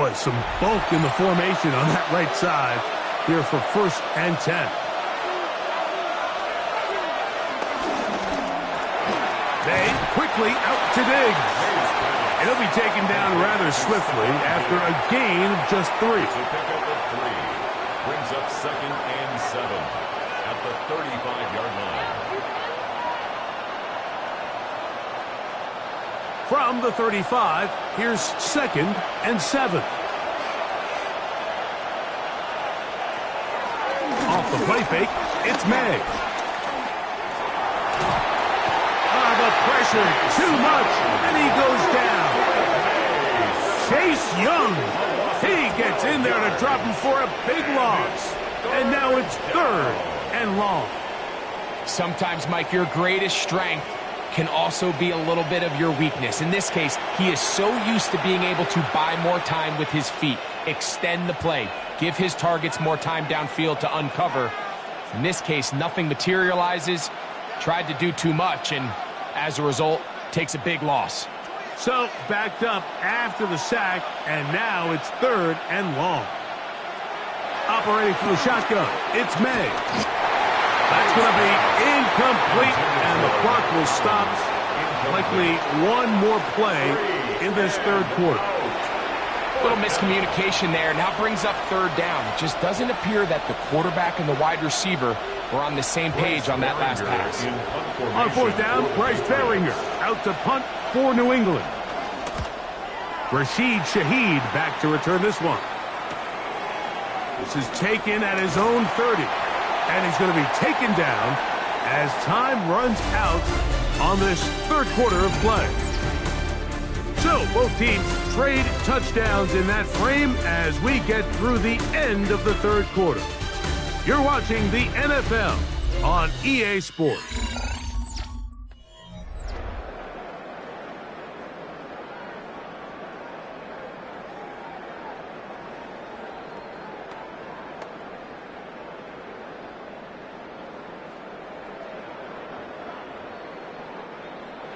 Boy, some bulk in the formation on that right side here for 1st and 10. They quickly out to Diggs. He'll be taken down rather swiftly after a gain of just 3. To pick up a 3. Brings up 2nd and 7 at the 35-yard line. From the 35, here's 2nd and 7. Off the play fake, it's May. The pressure, too much, and he goes down. Chase Young, he gets in there to drop him for a big loss. And now it's 3rd and long. Sometimes, Mike, your greatest strength can also be a little bit of your weakness. In this case, he is so used to being able to buy more time with his feet, extend the play, give his targets more time downfield to uncover. In this case, nothing materializes, tried to do too much, and as a result, takes a big loss. So, backed up after the sack, and now it's 3rd and long. Operating from the shotgun, it's May. That's going to be incomplete, and the clock will stop. Likely one more play in this 3rd quarter. Little miscommunication there. Now brings up 3rd down. It just doesn't appear that the quarterback and the wide receiver were on the same page on that last pass. On 4th down, Bryce Baringer out to punt for New England. Rashid Shaheed back to return this one. This is taken at his own 30. And he's going to be taken down as time runs out on this 3rd quarter of play. So, both teams trade touchdowns in that frame as we get through the end of the 3rd quarter. You're watching the NFL on EA Sports.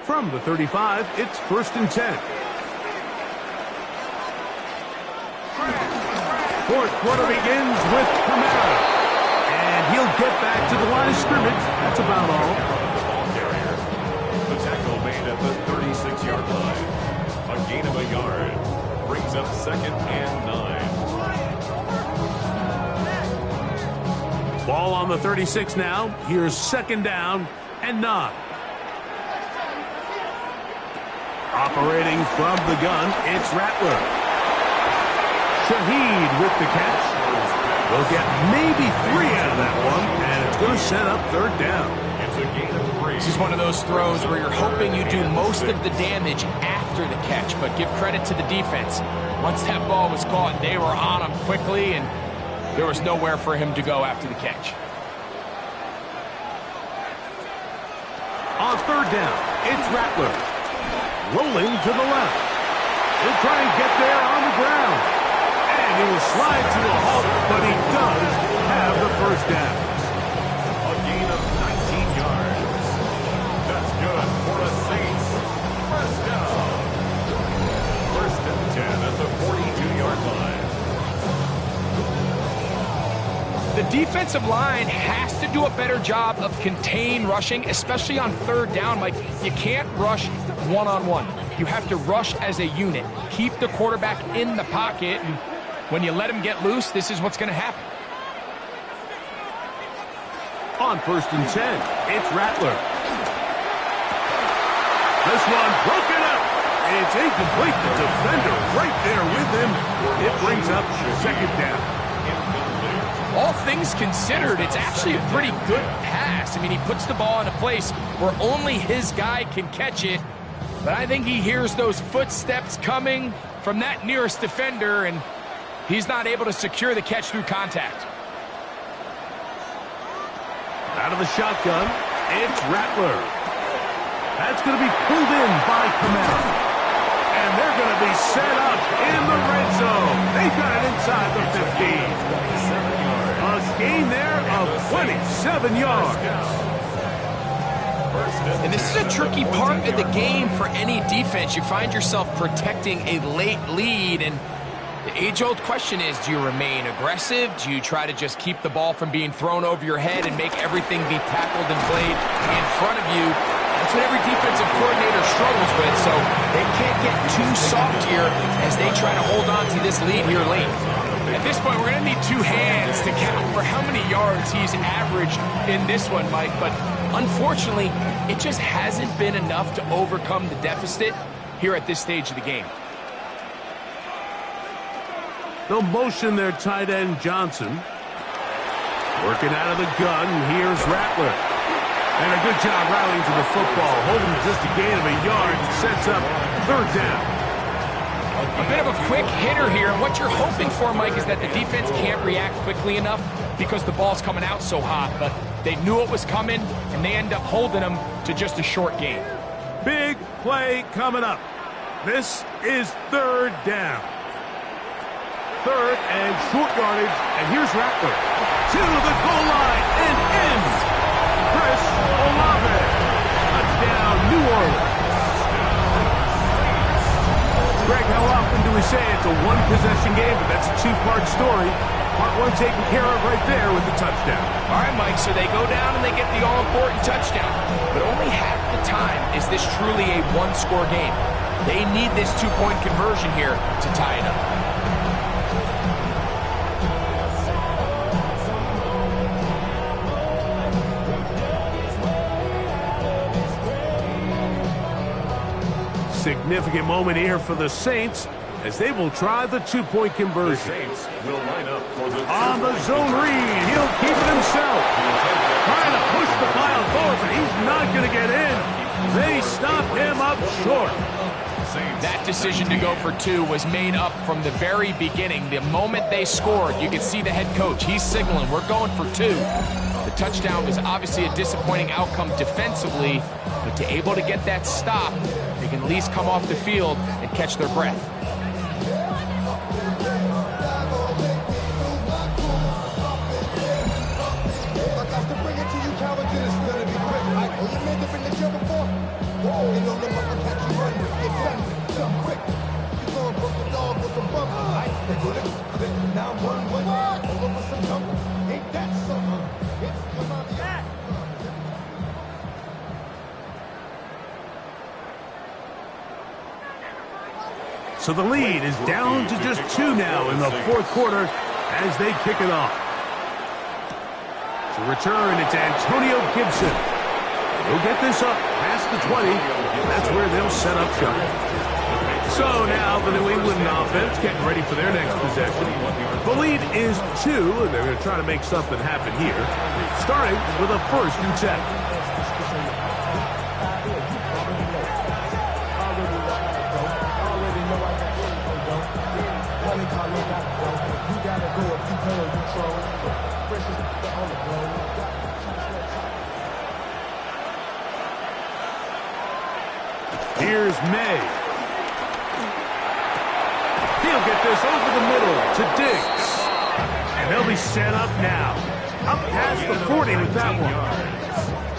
From the 35, it's 1st and 10. 4th quarter begins with Kamara. And he'll get back to the line of scrimmage. That's about all. The tackle made at the 36-yard line. A gain of a yard. Brings up 2nd and 9. Ball on the 36 now. Here's 2nd down and 9. Operating from the gun, it's Rattler. Shaheed with the catch. They'll get maybe 3 out of that one, and it's going to set up 3rd down. It's a gain of 3. This is one of those throws where you're hoping you do most of the damage after the catch, but give credit to the defense. Once that ball was caught, they were on him quickly, and there was nowhere for him to go after the catch. On 3rd down, it's Rattler. Rolling to the left. He'll try and get there on the ground. And he will slide to a halt, but he does have the 1st down. A gain of 19 yards. That's good for the Saints. 1st down. 1st and 10 at the 42-yard line. The defensive line has to do a better job of contain rushing, especially on 3rd down. Like, you can't rush one-on-one. You have to rush as a unit. Keep the quarterback in the pocket, and when you let him get loose, this is what's going to happen. On 1st and 10, it's Rattler. This one broken up. It's incomplete. The defender right there with him. It brings up 2nd down. All things considered, it's actually a pretty good pass. I mean, he puts the ball in a place where only his guy can catch it. But I think he hears those footsteps coming from that nearest defender, and he's not able to secure the catch through contact. Out of the shotgun, it's Rattler. That's going to be pulled in by Kamara. And they're going to be set up in the red zone. They've got it inside the 15. A gain there of 27 yards. And this is a tricky part of the game for any defense. You find yourself protecting a late lead, and The age-old question is, do you remain aggressive? Do you try to just keep the ball from being thrown over your head and make everything be tackled and played in front of you? That's what every defensive coordinator struggles with, so they can't get too soft here as they try to hold on to this lead here late. At this point, we're going to need two hands to count for how many yards he's averaged in this one, Mike. But unfortunately, it just hasn't been enough to overcome the deficit here at this stage of the game. They'll motion their tight end, Johnson. Working out of the gun, here's Rattler. And a good job rallying to the football, holding just a gain of a yard, sets up third down. A bit of a quick hitter here, and what you're hoping for, Mike, is that the defense can't react quickly enough because the ball's coming out so hot, but they knew it was coming, and they end up holding them to just a short gain. Big play coming up. This is third down. Third and short yardage, and here's Rattler. To the goal line and in. Chris Olave. Touchdown, New Orleans. Greg, how often do we say it's a one-possession game, but that's a two-part story. Part one taken care of right there with the touchdown. All right, Mike, so they go down and they get the all-important touchdown. But only half the time is this truly a one-score game. They need this two-point conversion here to tie it up. Significant moment here for the Saints as they will try the two-point conversion. The Saints will line up for the on the zone read. He'll keep it himself. Trying to push the pile forward, but he's not going to get in. They stop him up short. That decision to go for two was made up from the very beginning. The moment they scored, you could see the head coach. He's signaling, we're going for two. The touchdown was obviously a disappointing outcome defensively, but to able to get that stop, they can at least come off the field and catch their breath. So the lead is down to just two now in the fourth quarter as they kick it off. To return, it's Antonio Gibson. He'll get this up past the 20. That's where they'll set up shop. So now the New England offense getting ready for their next possession. The lead is 2, and they're going to try to make something happen here, starting with a 1st and 10. Here's May. He'll get this over the middle to Diggs. And they'll be set up now. Up past the 40 with that one.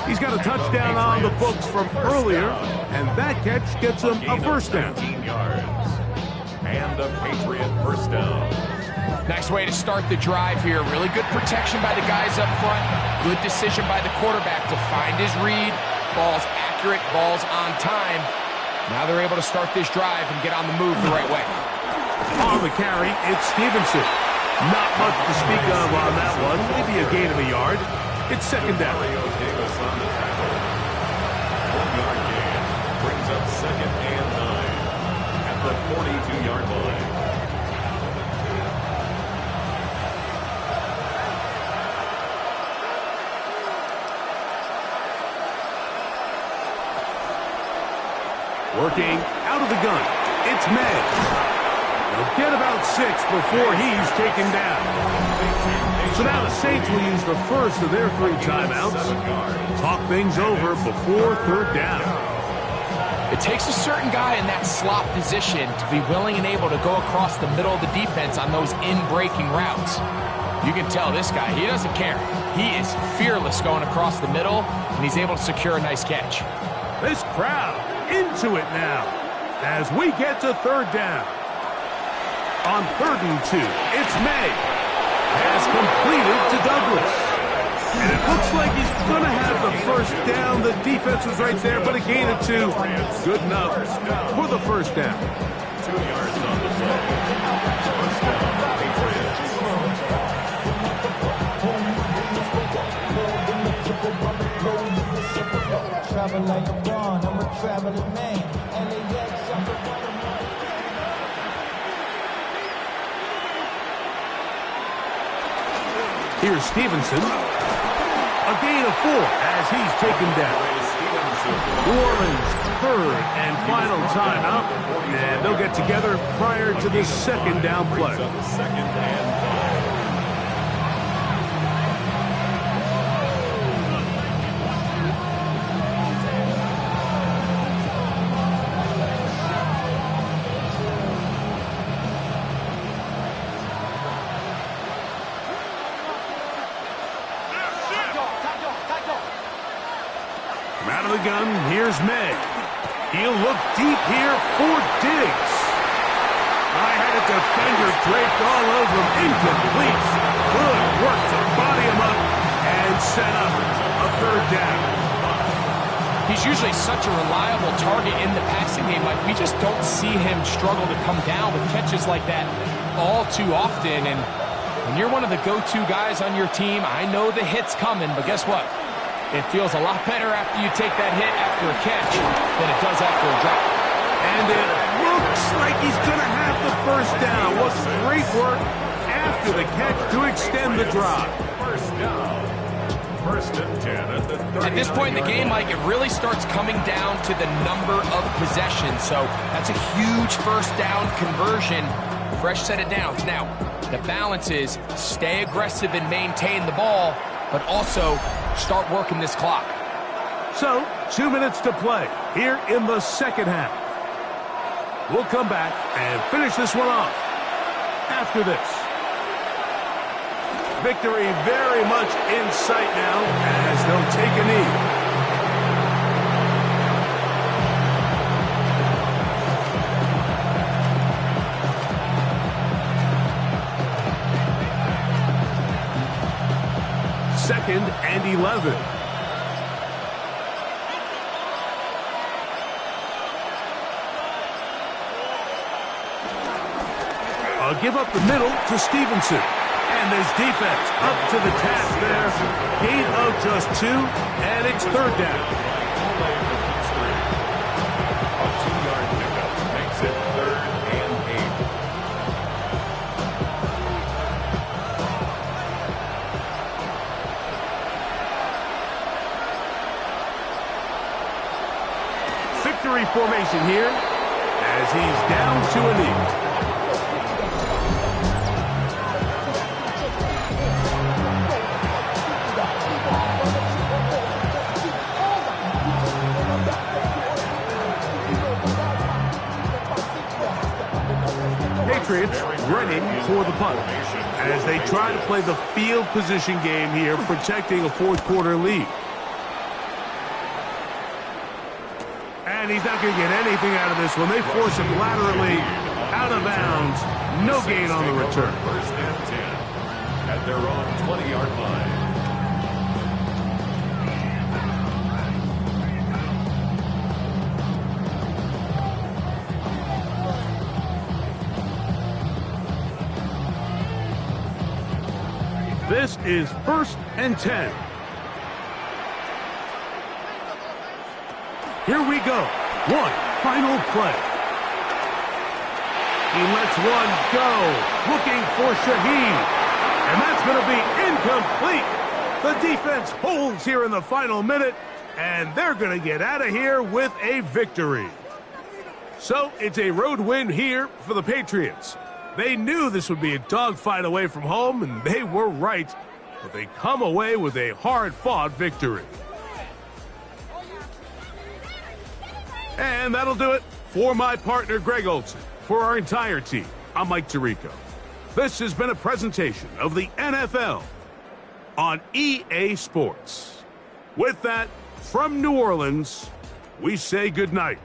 He's got a touchdown on the books from earlier, and that catch gets him a 1st down. And a Patriot 1st down. Nice way to start the drive here. Really good protection by the guys up front. Good decision by the quarterback to find his read. Ball's accurate, ball's on time. Now they're able to start this drive and get on the move the right way. On the carry, it's Stevenson. Not much to speak of on that one. Maybe a gain of a yard. It's 2nd down. 1-yard gain brings up 2nd and 9 at the 42-yard line. Working out of the gun, it's May. He'll get about 6 before he's taken down. So now the Saints will use the first of their 3 timeouts. Talk things over before 3rd down. It takes a certain guy in that slot position to be willing and able to go across the middle of the defense on those in-breaking routes. You can tell this guy, he doesn't care. He is fearless going across the middle, and he's able to secure a nice catch. This crowd into it now as we get to 3rd down. On 3rd and 2, it's May. Has completed to Douglas. And it looks like he's going to have the first down. The defense was right there, but a gain of 2. Good enough for the first down. 2 yards on the play. First down, Patriots. Travel like I'm gone, I'm a traveling man. LAX, I'm the one. Here's Stevenson. A gain of 4 as he's taken down. New Orleans, 3rd and final timeout. And they'll get together prior to this 2nd down play. Second and 5. Out of the gun, here's May. He'll look deep here for Diggs. I had a defender draped all over him. Incomplete. Good work to body him up and set up a 3rd down. He's usually such a reliable target in the passing game. Like, we just don't see him struggle to come down with catches like that all too often. And when you're one of the go-to guys on your team, I know the hit's coming, but guess what? It feels a lot better after you take that hit after a catch than it does after a drop. And it looks like he's going to have the first down. What great work after the catch to extend the drive. First down. 1st and 10 at the 39. At this point in the game, Mike, it really starts coming down to the number of possessions. So that's a huge first down conversion. Fresh set of downs. Now, the balance is stay aggressive and maintain the ball, but also start working this clock. So, 2 minutes to play here in the 2nd half. We'll come back and finish this one off after this. Victory very much in sight now as they'll take a knee. Second and 11. A give up the middle to Stevenson. And his defense up to the task there. Gain of just 2, and it's 3rd down. A 2-yard pickup makes it 3rd and 8. Victory formation here as he's down to a knee. Patriots running for the punt as they try to play the field position game here, protecting a 4th quarter lead. And he's not going to get anything out of this one. They force him laterally out of bounds. No gain on the return. 1st and 10 at their own 20-yard line. This is 1st and 10. Here we go. One final play. He lets one go. Looking for Shaheed. And that's going to be incomplete. The defense holds here in the final minute. And they're going to get out of here with a victory. So it's a road win here for the Patriots. They knew this would be a dogfight away from home, and they were right. But they come away with a hard-fought victory. And that'll do it for my partner, Greg Olson. For our entire team, I'm Mike Tirico. This has been a presentation of the NFL on EA Sports. With that, from New Orleans, we say goodnight.